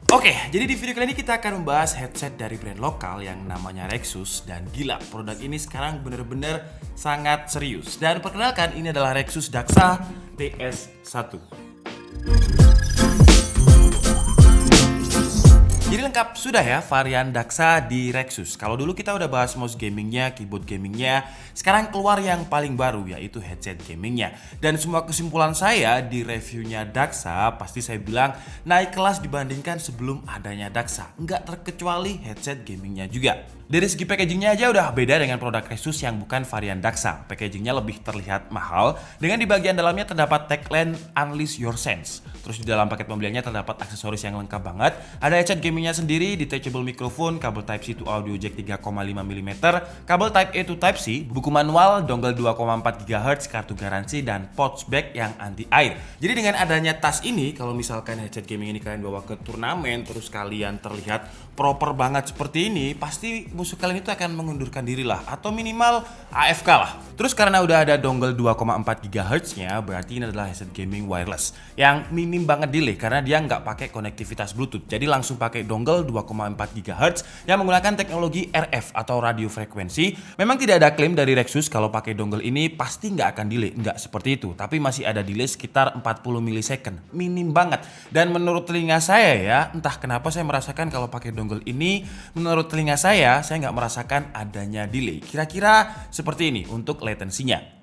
Oke, jadi di video kali ini kita akan membahas headset dari brand lokal yang namanya Rexus. Dan gila, produk ini sekarang bener-bener sangat serius. Dan perkenalkan, ini adalah Rexus Daxa TS1. Jadi lengkap sudah ya varian Daxa di Rexus. Kalau dulu kita udah bahas mouse gamingnya, keyboard gamingnya, sekarang keluar yang paling baru yaitu headset gamingnya. Dan semua kesimpulan saya di reviewnya Daxa pasti saya bilang naik kelas dibandingkan sebelum adanya Daxa. Nggak terkecuali headset gamingnya juga. Dari segi packagingnya aja udah beda dengan produk Rexus yang bukan varian Daxa. Packagingnya lebih terlihat mahal, dengan di bagian dalamnya terdapat tagline Unleash Your Sense. Terus di dalam paket pembeliannya terdapat aksesoris yang lengkap banget. Ada headset gamingnya sendiri, detachable microphone, kabel Type-C to audio jack 3,5 mm, kabel Type-A to Type-C, buku manual, dongle 2,4 GHz, kartu garansi, dan pouch bag yang anti air. Jadi dengan adanya tas ini, kalau misalkan headset gaming ini kalian bawa ke turnamen, terus kalian terlihat proper banget seperti ini, pasti musuh kalian itu akan mengundurkan diri lah, atau minimal AFK lah. Terus karena udah ada dongle 2,4 GHz nya, berarti ini adalah headset gaming wireless yang minim banget delay karena dia nggak pakai konektivitas Bluetooth. Jadi langsung pakai dongle 2,4 GHz yang menggunakan teknologi RF atau radio frekuensi. Memang tidak ada klaim dari Rexus kalau pakai dongle ini pasti nggak akan delay, nggak seperti itu. Tapi masih ada delay sekitar 40 milisecond, minim banget. Dan menurut telinga saya ya, entah kenapa saya merasakan kalau pakai dongle ini, menurut telinga saya nggak merasakan adanya delay. Kira-kira seperti ini untuk latensinya.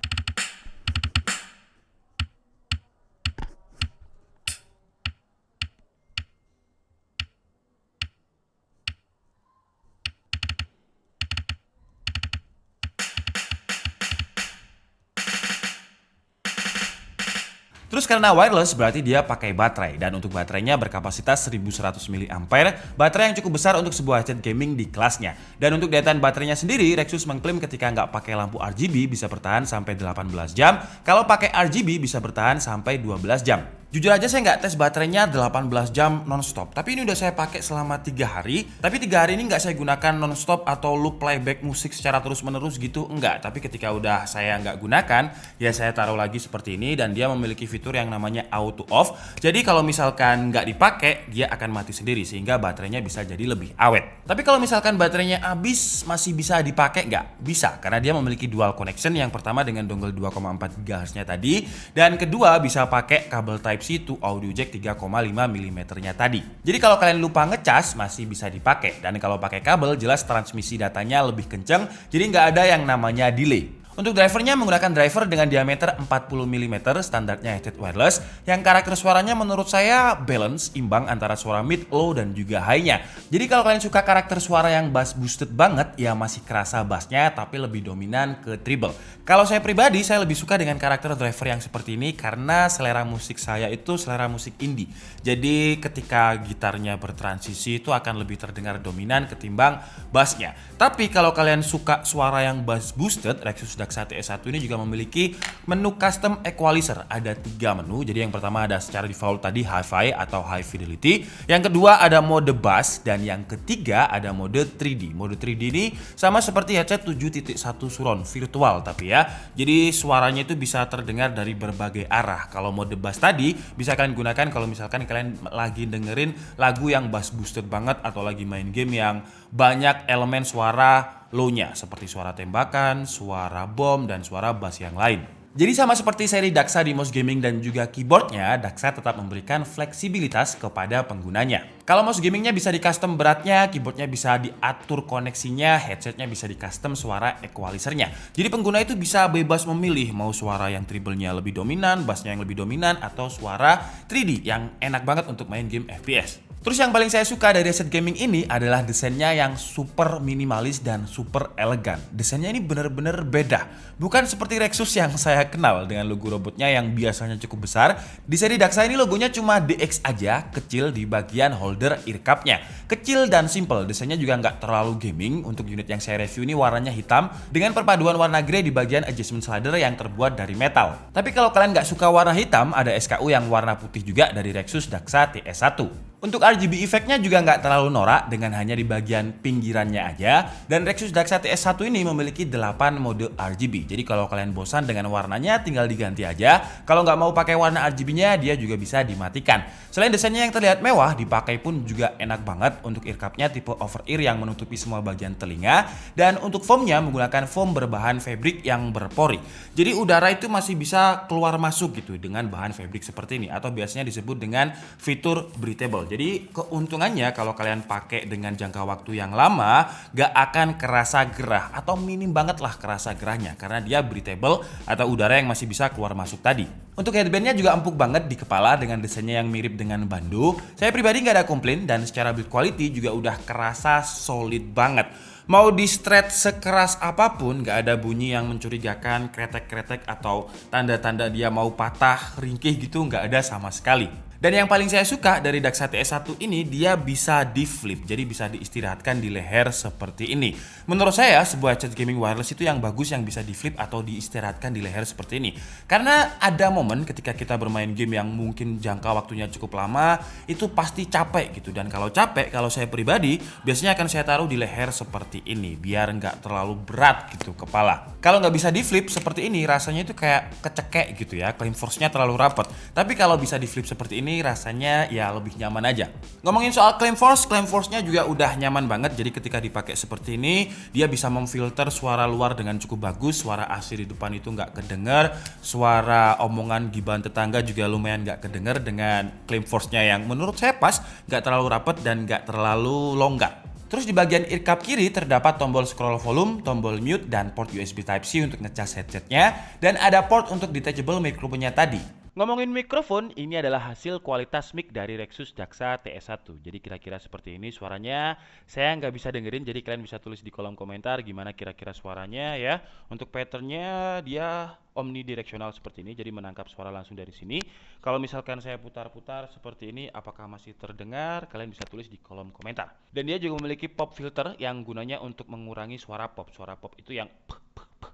Terus karena wireless berarti dia pakai baterai, dan untuk baterainya berkapasitas 1100 mAh, baterai yang cukup besar untuk sebuah headset gaming di kelasnya. Dan untuk daytime baterainya sendiri, Rexus mengklaim ketika nggak pakai lampu RGB bisa bertahan sampai 18 jam, kalau pakai RGB bisa bertahan sampai 12 jam. Jujur aja saya nggak tes baterainya 18 jam non-stop, tapi ini udah saya pakai selama 3 hari. Tapi 3 hari ini nggak saya gunakan non-stop atau loop playback musik secara terus-menerus gitu, enggak. Tapi ketika udah saya nggak gunakan, ya saya taruh lagi seperti ini, dan dia memiliki fitur yang namanya auto off. Jadi kalau misalkan nggak dipakai, dia akan mati sendiri sehingga baterainya bisa jadi lebih awet. Tapi kalau misalkan baterainya habis, masih bisa dipakai nggak? Bisa, karena dia memiliki dual connection. Yang pertama dengan dongle 2,4 GHz-nya tadi, dan kedua bisa pakai kabel Type-C to audio jack 3,5 mm nya tadi. Jadi kalau kalian lupa ngecas masih bisa dipakai, dan kalau pakai kabel jelas transmisi datanya lebih kenceng, jadi nggak ada yang namanya delay. Untuk drivernya menggunakan driver dengan diameter 40 mm standarnya headset wireless, yang karakter suaranya menurut saya balance, imbang antara suara mid, low, dan juga high-nya. Jadi kalau kalian suka karakter suara yang bass boosted banget, ya masih kerasa bassnya tapi lebih dominan ke treble. Kalau saya pribadi, saya lebih suka dengan karakter driver yang seperti ini karena selera musik saya itu selera musik indie. Jadi ketika gitarnya bertransisi itu akan lebih terdengar dominan ketimbang bassnya. Tapi kalau kalian suka suara yang bass boosted, Rexus Daxa TS1 ini juga memiliki menu custom equalizer. Ada 3 menu. Jadi yang pertama ada secara default tadi Hi-Fi atau High Fidelity. Yang kedua ada mode bass, dan yang ketiga ada mode 3D. Mode 3D ini sama seperti headset 7.1 surround virtual tapi ya. Jadi suaranya itu bisa terdengar dari berbagai arah. Kalau mode bass tadi bisa kalian gunakan kalau misalkan kalian lagi dengerin lagu yang bass boosted banget atau lagi main game yang banyak elemen suara low-nya seperti suara tembakan, suara bom, dan suara bass yang lain. Jadi sama seperti seri Daxa di mouse gaming dan juga keyboardnya, Daxa tetap memberikan fleksibilitas kepada penggunanya. Kalau mouse gamingnya bisa di custom beratnya, keyboardnya bisa diatur koneksinya, headsetnya bisa di custom suara equalizernya. Jadi pengguna itu bisa bebas memilih mau suara yang treble-nya lebih dominan, bassnya yang lebih dominan, atau suara 3D yang enak banget untuk main game FPS. Terus yang paling saya suka dari headset gaming ini adalah desainnya yang super minimalis dan super elegan. Desainnya ini benar-benar beda. Bukan seperti Rexus yang saya kenal dengan logo robotnya yang biasanya cukup besar. Di seri Daxa ini logonya cuma DX aja, kecil di bagian holder ear cup-nya. Kecil dan simple, desainnya juga nggak terlalu gaming. Untuk unit yang saya review ini warnanya hitam dengan perpaduan warna grey di bagian adjustment slider yang terbuat dari metal. Tapi kalau kalian nggak suka warna hitam, ada SKU yang warna putih juga dari Rexus Daxa TS1. Untuk RGB efeknya juga nggak terlalu norak dengan hanya di bagian pinggirannya aja. Dan Rexus Daxa TS1 ini memiliki 8 mode RGB. Jadi kalau kalian bosan dengan warnanya tinggal diganti aja. Kalau nggak mau pakai warna RGB-nya dia juga bisa dimatikan. Selain desainnya yang terlihat mewah, dipakai pun juga enak banget. Untuk earcupnya tipe over ear yang menutupi semua bagian telinga. Dan untuk foamnya menggunakan foam berbahan fabric yang berpori. Jadi udara itu masih bisa keluar masuk gitu dengan bahan fabric seperti ini. Atau biasanya disebut dengan fitur breathable. Jadi keuntungannya kalau kalian pakai dengan jangka waktu yang lama gak akan kerasa gerah atau minim banget lah kerasa gerahnya karena dia breathable atau udara yang masih bisa keluar masuk tadi. Untuk headbandnya juga empuk banget di kepala dengan desainnya yang mirip dengan bandu. Saya pribadi gak ada komplain dan secara build quality juga udah kerasa solid banget. Mau di stretch sekeras apapun gak ada bunyi yang mencurigakan, kretek-kretek atau tanda-tanda dia mau patah, ringkih gitu gak ada sama sekali. Dan yang paling saya suka dari Daxa TS1 ini dia bisa di flip, jadi bisa diistirahatkan di leher seperti ini. Menurut saya sebuah headset gaming wireless itu yang bagus yang bisa di flip atau diistirahatkan di leher seperti ini. Karena ada momen ketika kita bermain game yang mungkin jangka waktunya cukup lama, itu pasti capek gitu. Dan kalau capek, kalau saya pribadi biasanya akan saya taruh di leher seperti ini biar nggak terlalu berat gitu kepala. Kalau nggak bisa di flip seperti ini rasanya itu kayak kecekek gitu ya, claim force-nya terlalu rapat. Tapi kalau bisa di flip seperti ini rasanya ya lebih nyaman aja. Ngomongin soal claim force-nya juga udah nyaman banget. Jadi ketika dipakai seperti ini, dia bisa memfilter suara luar dengan cukup bagus. Suara asli di depan itu nggak kedenger, suara omongan gibahan tetangga juga lumayan nggak kedenger dengan claim force-nya yang menurut saya pas, nggak terlalu rapat dan nggak terlalu longgar. Terus di bagian earcup kiri terdapat tombol scroll volume, tombol mute, dan port USB Type-C untuk ngecas headsetnya. Dan ada port untuk detachable microphone-nya tadi. Ngomongin mikrofon, ini adalah hasil kualitas mic dari Rexus Daxa TS1. Jadi kira-kira seperti ini suaranya. Saya nggak bisa dengerin, jadi kalian bisa tulis di kolom komentar gimana kira-kira suaranya ya. Untuk patternnya dia omnidirectional seperti ini, jadi menangkap suara langsung dari sini. Kalau misalkan saya putar-putar seperti ini, apakah masih terdengar? Kalian bisa tulis di kolom komentar. Dan dia juga memiliki pop filter yang gunanya untuk mengurangi suara pop. Suara pop itu yang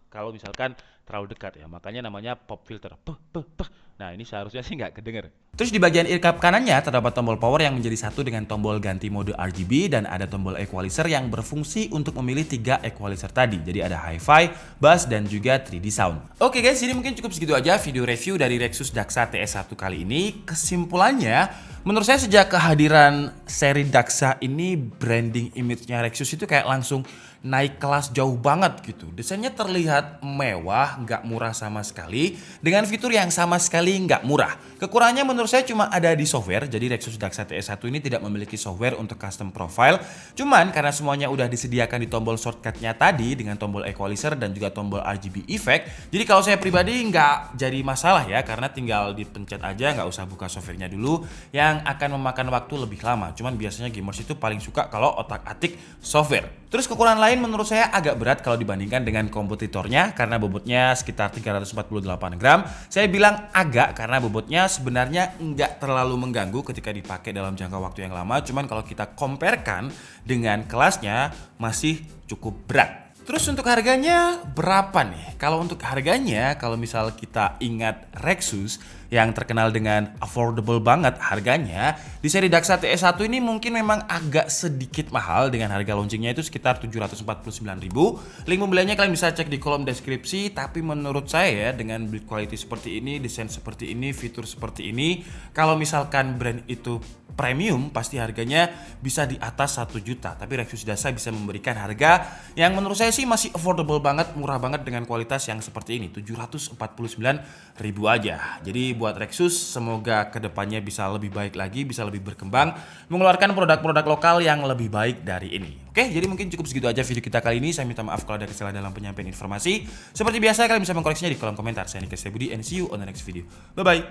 kalau misalkan terlalu dekat ya, makanya namanya pop filter. Nah ini seharusnya sih nggak kedenger. Terus di bagian earcup kanannya terdapat tombol power yang menjadi satu dengan tombol ganti mode RGB dan ada tombol equalizer yang berfungsi untuk memilih 3 equalizer tadi. Jadi ada hi-fi, bass, dan juga 3D sound. Oke guys, jadi mungkin cukup segitu aja video review dari Rexus Daxa TS1 kali ini. Kesimpulannya, menurut saya sejak kehadiran seri Daxa ini branding image-nya Rexus itu kayak langsung naik kelas jauh banget gitu. Desainnya terlihat mewah, nggak murah sama sekali, dengan fitur yang sama sekali nggak murah. Kekurangannya menurut saya cuma ada di software, jadi Rexus Daxa TS1 ini tidak memiliki software untuk custom profile. Cuman karena semuanya udah disediakan di tombol shortcut-nya tadi dengan tombol equalizer dan juga tombol RGB effect, jadi kalau saya pribadi nggak jadi masalah ya, karena tinggal dipencet aja, nggak usah buka softwarenya dulu, yang akan memakan waktu lebih lama. Cuman biasanya gamers itu paling suka kalau otak-atik software. Terus kekurangan lain menurut saya agak berat kalau dibandingkan dengan kompetitornya karena bobotnya sekitar 348 gram. Saya bilang agak karena bobotnya sebenarnya nggak terlalu mengganggu ketika dipakai dalam jangka waktu yang lama. Cuman kalau kita comparekan dengan kelasnya masih cukup berat. Terus untuk harganya berapa nih? Kalau untuk harganya, kalau misal kita ingat Rexus yang terkenal dengan affordable banget harganya, di seri Daxa TS1 ini mungkin memang agak sedikit mahal dengan harga launchingnya itu sekitar 749.000. Link pembeliannya kalian bisa cek di kolom deskripsi, tapi menurut saya ya dengan build quality seperti ini, desain seperti ini, fitur seperti ini, kalau misalkan brand itu premium pasti harganya bisa di atas 1 juta. Tapi Rexus Daxa bisa memberikan harga yang menurut saya sih masih affordable banget, murah banget dengan kualitas yang seperti ini, 749.000 aja. Jadi buat Rexus semoga kedepannya bisa lebih baik lagi, bisa lebih berkembang, mengeluarkan produk-produk lokal yang lebih baik dari ini. Oke, jadi mungkin cukup segitu aja video kita kali ini. Saya minta maaf kalau ada kesalahan dalam penyampaian informasi. Seperti biasa kalian bisa mengkoreksinya di kolom komentar. Saya Nika Budi and see you on the next video. Bye bye.